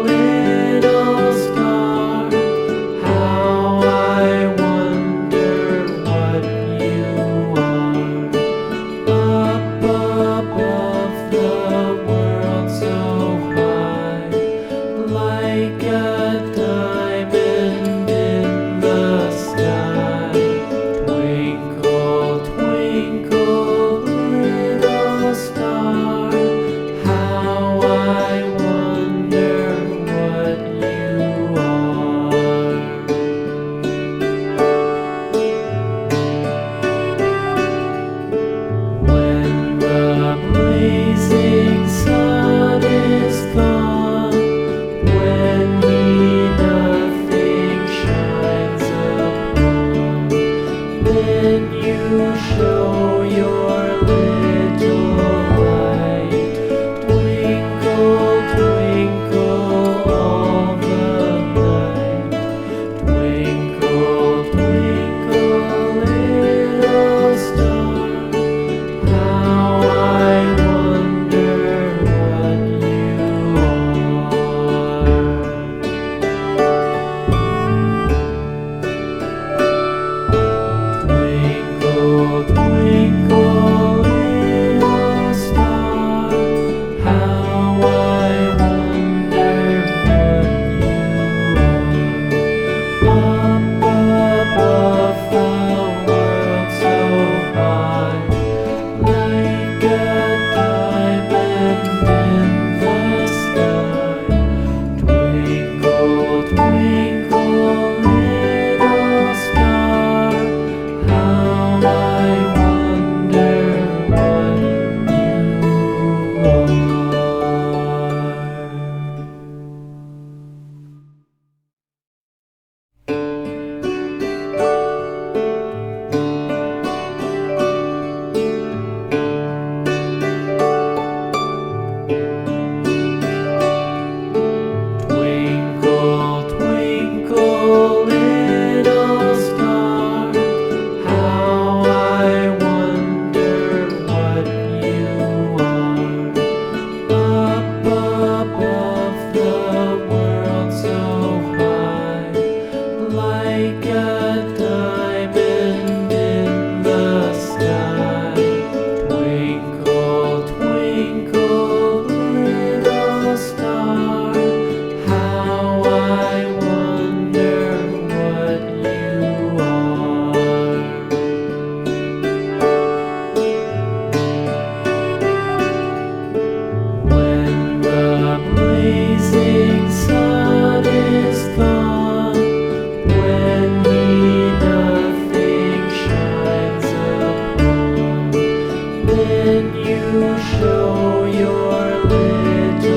little star, how I wonder what you are. Up above the world so high, like a diamond in the sky. Twinkle, twinkle, little star, how I wonder what you are. When the blazing sun is gone, when he nothing shines upon, then you show your little light. Twinkle, twinkle all the night. Twinkle, twinkle, little star, how I wonder what you are. Twinkle, twinkle, little star, how I wonder what you are. Up above the world so high, like a diamond in the sky. Twinkle, twinkle, little star, how I wonder what you are. Twinkle, twinkle, little star, how I wonder what you are. Up above the world so high, like a diamond in the sky. Twinkle, twinkle, little star, how I wonder what you are. When the blazing sun is gone, when he nothing shines upon, then you show your little